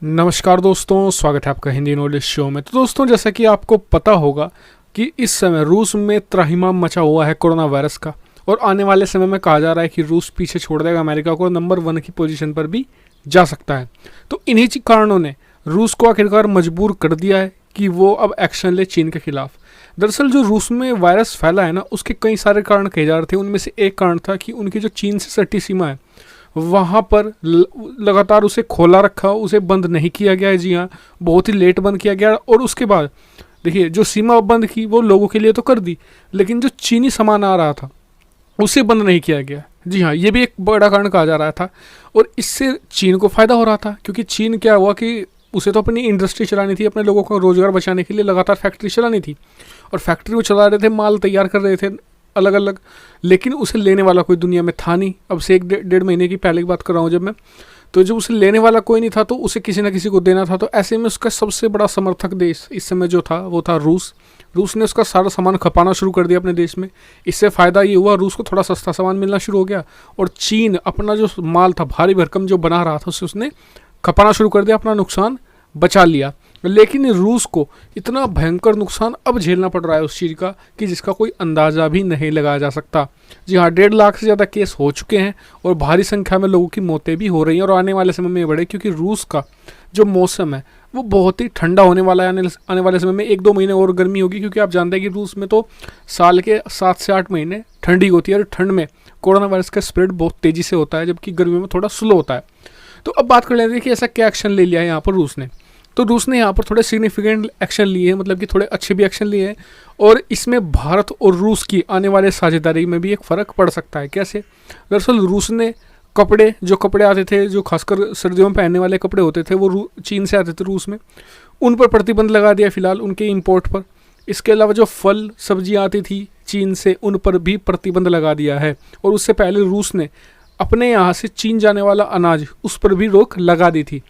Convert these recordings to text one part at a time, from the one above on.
नमस्कार दोस्तों, स्वागत है आपका हिंदी नॉलेज शो में। तो दोस्तों, जैसा कि आपको पता होगा कि इस समय रूस में त्राहिमाम मचा हुआ है कोरोना वायरस का, और आने वाले समय में कहा जा रहा है कि रूस पीछे छोड़ देगा अमेरिका को, नंबर 1 की पोजीशन पर भी जा सकता है। तो इन्हीं कारणों ने रूस को आखिरकार मजबूर कर दिया है कि वो अब एक्शन ले चीन के खिलाफ। दरअसल जो रूस में वायरस फैला है ना, उसके कई सारे कारण कहे जा रहे थे। उनमें से एक कारण था कि उनकी जो चीन से सटी सीमा है वहाँ पर लगातार उसे खोला रखा, उसे बंद नहीं किया गया है। जी हाँ, बहुत ही लेट बंद किया गया। और उसके बाद देखिए, जो सीमा बंद की वो लोगों के लिए तो कर दी, लेकिन जो चीनी सामान आ रहा था उसे बंद नहीं किया गया। जी हाँ, ये भी एक बड़ा कारण कहा जा रहा था। और इससे चीन को फ़ायदा हो रहा था, क्योंकि चीन क्या हुआ कि उसे तो अपनी इंडस्ट्री चलानी थी, अपने लोगों को रोज़गार बचाने के लिए लगातार फैक्ट्री चलानी थी, और फैक्ट्री वो चला रहे थे, माल तैयार कर रहे थे अलग अलग, लेकिन उसे लेने वाला कोई दुनिया में था नहीं। अब से 1-1.5 महीने की पहले की बात कर रहा हूँ जब मैं, तो जब उसे लेने वाला कोई नहीं था तो उसे किसी ना किसी को देना था। तो ऐसे में उसका सबसे बड़ा समर्थक देश इस समय जो था वो था रूस। रूस ने उसका सारा सामान खपाना शुरू कर दिया अपने देश में। इससे फ़ायदा ये हुआ, रूस को थोड़ा सस्ता सामान मिलना शुरू हो गया, और चीन अपना जो माल था भारी भरकम जो बना रहा था उसे उसने खपाना शुरू कर दिया, अपना नुकसान बचा लिया। लेकिन रूस को इतना भयंकर नुकसान अब झेलना पड़ रहा है उस चीज़ का कि जिसका कोई अंदाज़ा भी नहीं लगाया जा सकता। जी हाँ, 1.5 लाख से ज़्यादा केस हो चुके हैं, और भारी संख्या में लोगों की मौतें भी हो रही हैं, और आने वाले समय में बढ़े, क्योंकि रूस का जो मौसम है वो बहुत ही ठंडा होने वाला है। आने वाले समय में 1-2 महीने और गर्मी होगी, क्योंकि आप जानते हैं कि रूस में तो साल के 7 से 8 महीने ठंडी होती है, और ठंड में कोरोना वायरस का स्प्रेड बहुत तेज़ी से होता है, जबकि गर्मी में थोड़ा स्लो होता है। तो अब बात कर लेते हैं कि ऐसा क्या एक्शन ले लिया है यहाँ पर रूस ने। तो रूस ने यहाँ पर थोड़े सिग्निफिकेंट एक्शन लिए हैं, मतलब कि थोड़े अच्छे भी एक्शन लिए हैं, और इसमें भारत और रूस की आने वाले साझेदारी में भी एक फ़र्क पड़ सकता है। कैसे? दरअसल रूस ने जो कपड़े आते थे, जो खासकर सर्दियों में पहनने वाले कपड़े होते थे, वो चीन से आते थे रूस में, उन पर प्रतिबंध लगा दिया फिलहाल, उनके इम्पोर्ट पर। इसके अलावा जो फल सब्जियाँ आती थी चीन से, उन पर भी प्रतिबंध लगा दिया है। और उससे पहले रूस ने अपने यहाँ से चीन जाने वाला अनाज, उस पर भी रोक लगा दी थी।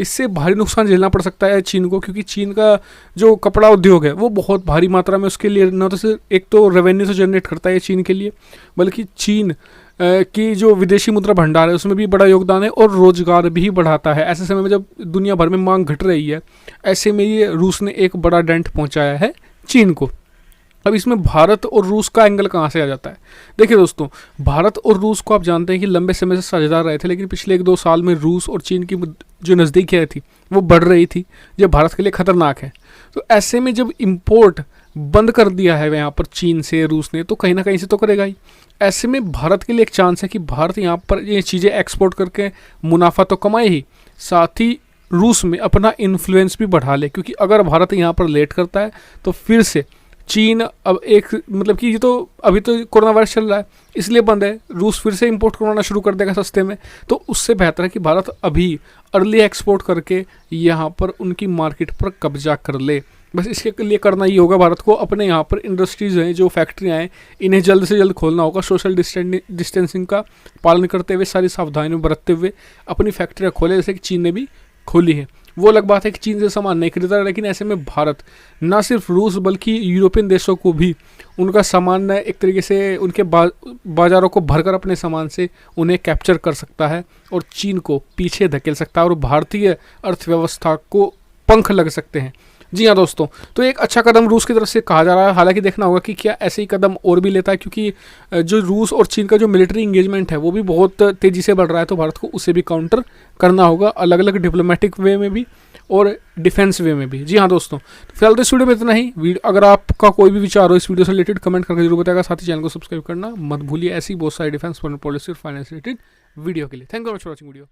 इससे भारी नुकसान झेलना पड़ सकता है चीन को, क्योंकि चीन का जो कपड़ा उद्योग है वो बहुत भारी मात्रा में उसके लिए न तो सिर्फ एक तो रेवेन्यू से जनरेट करता है चीन के लिए, बल्कि चीन की जो विदेशी मुद्रा भंडार है उसमें भी बड़ा योगदान है, और रोजगार भी बढ़ाता है। ऐसे समय में जब दुनिया भर में मांग घट रही है, ऐसे में ये रूस ने एक बड़ा डेंट पहुँचाया है चीन को। अब इसमें भारत और रूस का एंगल कहाँ से आ जाता है? देखिए दोस्तों, भारत और रूस को आप जानते हैं कि लंबे समय से साझेदार रहे थे, लेकिन पिछले 1-2 साल में रूस और चीन की जो नज़दीकियाँ थी वो बढ़ रही थी, जो भारत के लिए ख़तरनाक है। तो ऐसे में जब इम्पोर्ट बंद कर दिया है यहाँ पर चीन से रूस ने, तो कहीं ना कहीं से तो करेगा ही। ऐसे में भारत के लिए एक चांस है कि भारत यहाँ पर ये चीज़ें एक्सपोर्ट करके मुनाफा तो कमाए ही, साथ ही रूस में अपना इन्फ्लुएंस भी बढ़ा ले, क्योंकि अगर भारत यहाँ पर लेट करता है तो फिर से चीन अब एक मतलब कि ये तो अभी तो कोरोना वायरस चल रहा है इसलिए बंद है, रूस फिर से इंपोर्ट करवाना शुरू कर देगा सस्ते में। तो उससे बेहतर है कि भारत अभी अर्ली एक्सपोर्ट करके यहाँ पर उनकी मार्केट पर कब्जा कर ले। बस इसके लिए करना ही होगा भारत को, अपने यहाँ पर इंडस्ट्रीज़ हैं, जो फैक्ट्रियाँ हैं, इन्हें जल्द से जल्द खोलना होगा। सोशल डिस्टेंसिंग का पालन करते हुए, सारी सावधानियाँ बरतते हुए अपनी फैक्ट्रियाँ खोले, जैसे कि चीन ने भी खोली है। वो अलग बात है कि चीन से सामान नहीं खरीदा, लेकिन ऐसे में भारत ना सिर्फ रूस बल्कि यूरोपियन देशों को भी उनका सामान एक तरीके से उनके बाज़ारों को भरकर अपने सामान से उन्हें कैप्चर कर सकता है, और चीन को पीछे धकेल सकता है, और भारतीय अर्थव्यवस्था को पंख लग सकते हैं। जी हाँ दोस्तों, तो एक अच्छा कदम रूस की तरफ से कहा जा रहा है। हालांकि देखना होगा कि क्या ऐसे ही कदम और भी लेता है, क्योंकि जो रूस और चीन का जो मिलिट्री इंगेजमेंट है वो भी बहुत तेज़ी से बढ़ रहा है, तो भारत को उसे भी काउंटर करना होगा, अलग अलग डिप्लोमेटिक वे में भी और डिफेंस वे में भी। जी हाँ दोस्तों, तो फिलहाल तो इस वीडियो में इतना ही। अगर आपका कोई भी विचार हो इस वीडियो से रिलेटेड, कमेंट करके जरूर बताएगा। साथ ही चैनल को सब्सक्राइब करना मत भूलिए, ऐसी बहुत सारी डिफेंस फॉरेन पॉलिसी और फाइनेंस रिलेटेड वीडियो के लिए। Thank you for watching video.